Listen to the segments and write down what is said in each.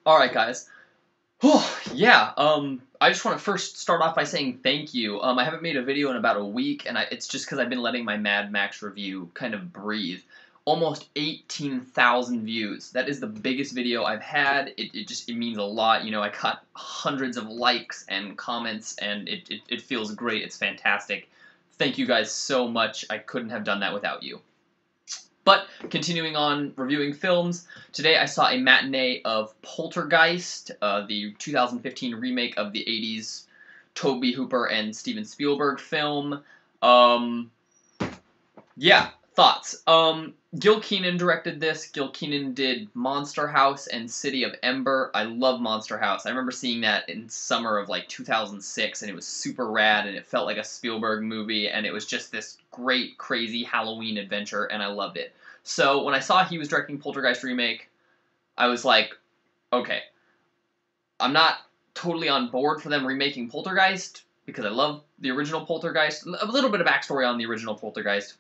Alright, guys. Whew, yeah, I just want to first start off by saying thank you. I haven't made a video in about a week, and it's just because I've been letting my Mad Max review kind of breathe. Almost 18,000 views. That is the biggest video I've had. It means a lot. You know, I got hundreds of likes and comments, and it feels great. It's fantastic. Thank you guys so much. I couldn't have done that without you. But, continuing on reviewing films, today I saw a matinee of Poltergeist, the 2015 remake of the 80s Tobe Hooper and Steven Spielberg film. Yeah, thoughts. Gil Kenan directed this. Gil Kenan did Monster House and City of Ember. I love Monster House. I remember seeing that in summer of like 2006, and it was super rad, and it felt like a Spielberg movie, and it was just this great, crazy Halloween adventure, and I loved it. So when I saw he was directing Poltergeist remake, I was like, okay, I'm not totally on board for them remaking Poltergeist, because I love the original Poltergeist. A little bit of backstory on the original Poltergeist.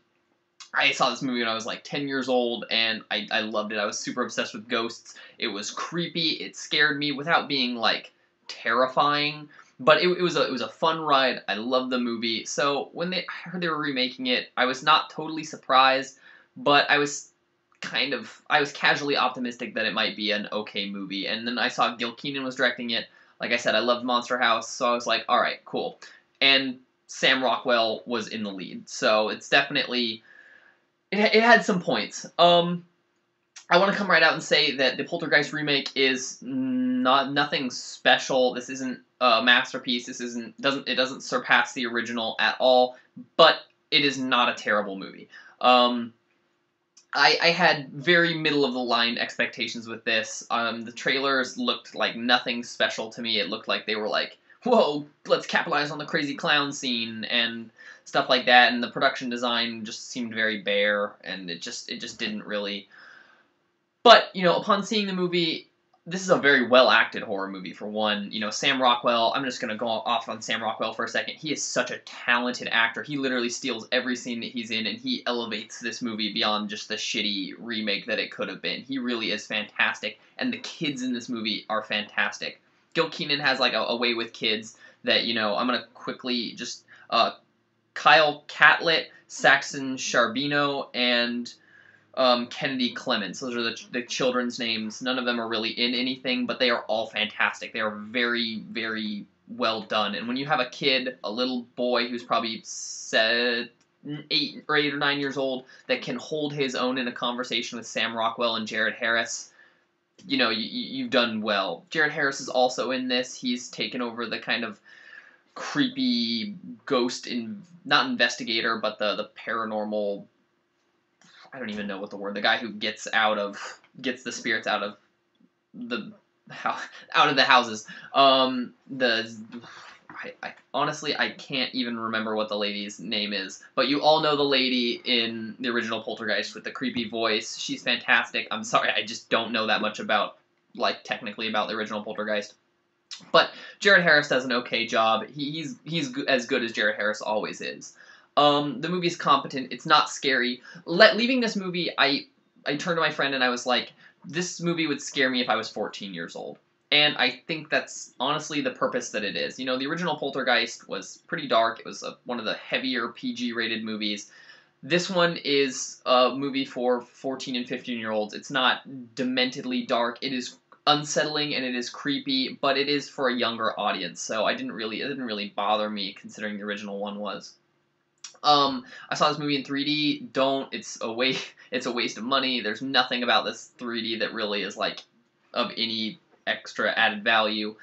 I saw this movie when I was like 10 years old, and I loved it. I was super obsessed with ghosts. It was creepy. It scared me without being like terrifying, but it was a fun ride. I loved the movie. So when I heard they were remaking it, I was not totally surprised, but I was casually optimistic that it might be an okay movie. And then I saw Gil Kenan was directing it. Like I said, I loved Monster House, so I was like, all right, cool. And Sam Rockwell was in the lead, so it's definitely. It had some points. I want to come right out and say that the Poltergeist remake is nothing special. This isn't a masterpiece. It doesn't surpass the original at all. But it is not a terrible movie. I had very middle of the line expectations with this. The trailers looked like nothing special to me. It looked like they were like, whoa, let's capitalize on the crazy clown scene and stuff like that, and the production design just seemed very bare, and it just didn't really. But, you know, upon seeing the movie, this is a very well-acted horror movie, for one. You know, Sam Rockwell, I'm just going to go off on Sam Rockwell for a second. He is such a talented actor. He literally steals every scene that he's in, and he elevates this movie beyond just the shitty remake that it could have been. He really is fantastic, and the kids in this movie are fantastic. Gil Kenan has, like, a way with kids that, you know, I'm going to quickly just. Kyle Catlett, Saxon Charbino, and Kennedy Clements. Those are the children's names. None of them are really in anything, but they are all fantastic. They are very, very well done. And when you have a kid, a little boy who's probably 8 or 9 years old, that can hold his own in a conversation with Sam Rockwell and Jared Harris, you know, you've done well. Jared Harris is also in this. He's taken over the kind of creepy ghost not investigator, but the paranormal. I don't even know what the word. The guy who gets the spirits out of the houses. Honestly, I can't even remember what the lady's name is, but you all know the lady in the original Poltergeist with the creepy voice. She's fantastic. I'm sorry, I just don't know that much technically about the original Poltergeist. But Jared Harris does an okay job. He's as good as Jared Harris always is. The movie's competent. It's not scary. Leaving this movie, I turned to my friend and I was like, this movie would scare me if I was 14 years old. And I think that's honestly the purpose that it is. You know, the original Poltergeist was pretty dark. It was one of the heavier PG-rated movies. This one is a movie for 14 and 15-year-olds. It's not dementedly dark. It is unsettling and it is creepy, but it is for a younger audience, so it didn't really bother me considering the original one was. I saw this movie in 3D. It's a waste of money. There's nothing about this 3D that really is like of any extra added value.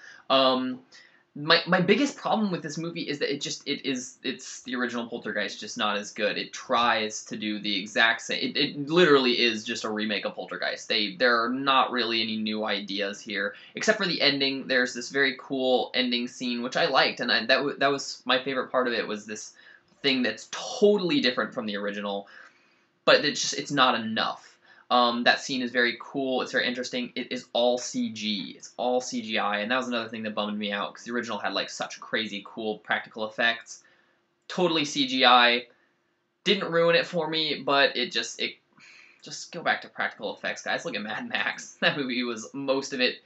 My biggest problem with this movie is that it's the original Poltergeist, just not as good. It tries to do the exact same. It literally is just a remake of Poltergeist. There are not really any new ideas here, except for the ending. There's this very cool ending scene which I liked, and that was my favorite part of it, was this thing that's totally different from the original, but it's not enough. That scene is very cool. It's very interesting. It is all CG. It's all CGI, and that was another thing that bummed me out, because the original had like such crazy cool practical effects. Totally CGI. Didn't ruin it for me, but it Just go back to practical effects, guys. Look at Mad Max. That movie was most of it.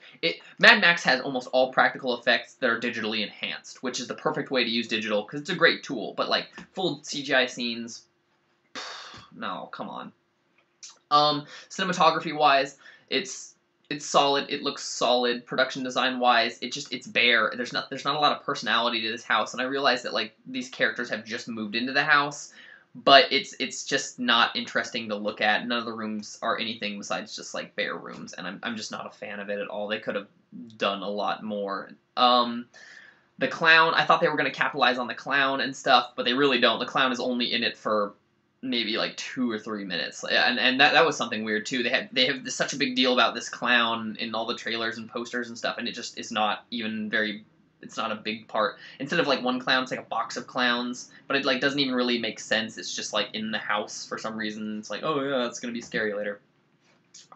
Mad Max has almost all practical effects that are digitally enhanced, which is the perfect way to use digital, because it's a great tool. But, like, full CGI scenes, no, come on. Cinematography-wise, it's solid. It looks solid. Production design-wise, it's bare. There's not a lot of personality to this house, and I realize that, like, these characters have just moved into the house, but it's just not interesting to look at. None of the rooms are anything besides just, like, bare rooms, and I'm just not a fan of it at all. They could have done a lot more. The clown, I thought they were going to capitalize on the clown and stuff, but they really don't. The clown is only in it for maybe like 2 or 3 minutes, and that was something weird too. They have such a big deal about this clown in all the trailers and posters and stuff, and it just is not even very. It's not a big part. Instead of like one clown, it's like a box of clowns, but it like doesn't even really make sense. It's just like in the house for some reason. It's like, oh yeah, it's gonna be scary later.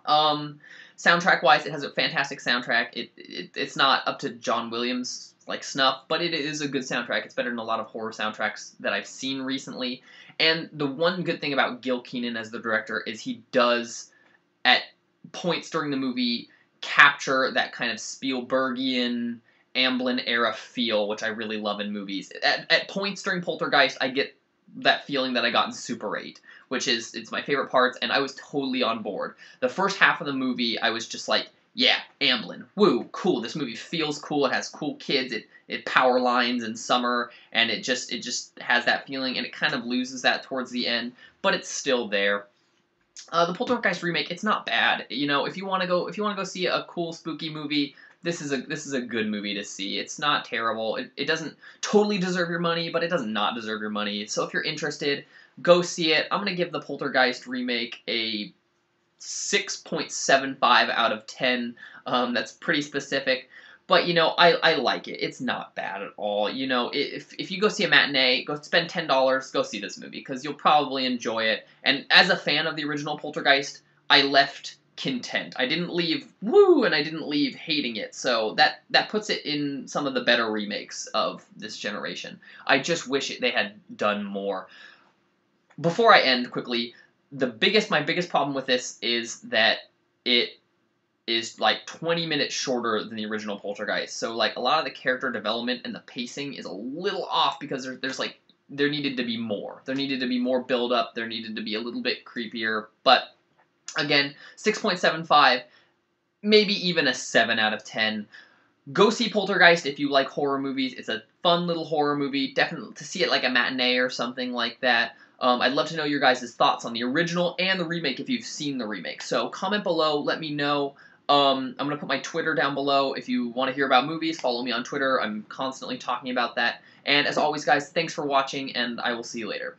Soundtrack wise, it has a fantastic soundtrack. It's not up to John Williams like snuff, but it is a good soundtrack. It's better than a lot of horror soundtracks that I've seen recently. And the one good thing about Gil Kenan as the director is he does, at points during the movie, capture that kind of Spielbergian, Amblin era feel, which I really love in movies. At points during Poltergeist, I get that feeling that I got in Super 8, which is, it's my favorite parts, and I was totally on board. The first half of the movie, I was just like, yeah, Amblin, woo, cool, this movie feels cool, it has cool kids, it power lines in summer, and it just has that feeling, and it kind of loses that towards the end, but it's still there. The Poltergeist remake, it's not bad. You know, if you want to go see a cool spooky movie, this is a good movie to see. It's not terrible. It doesn't totally deserve your money, but it does not deserve your money. So if you're interested, go see it. I'm gonna give the Poltergeist remake a 6.75 out of 10. That's pretty specific. But, you know, I like it. It's not bad at all. You know, if you go see a matinee, go spend $10, go see this movie, because you'll probably enjoy it. And as a fan of the original Poltergeist, I left content. I didn't leave woo, and I didn't leave hating it. So that puts it in some of the better remakes of this generation. I just wish they had done more. Before I end, quickly, my biggest problem with this is that it is like 20 minutes shorter than the original Poltergeist. So like a lot of the character development and the pacing is a little off, because there needed to be more. There needed to be more build up. There needed to be a little bit creepier. But again, 6.75, maybe even a 7 out of 10. Go see Poltergeist if you like horror movies. It's a fun little horror movie. Definitely to see it like a matinee or something like that. I'd love to know your guys' thoughts on the original and the remake if you've seen the remake. So comment below, let me know. I'm going to put my Twitter down below. If you want to hear about movies, follow me on Twitter. I'm constantly talking about that. And as always, guys, thanks for watching, and I will see you later.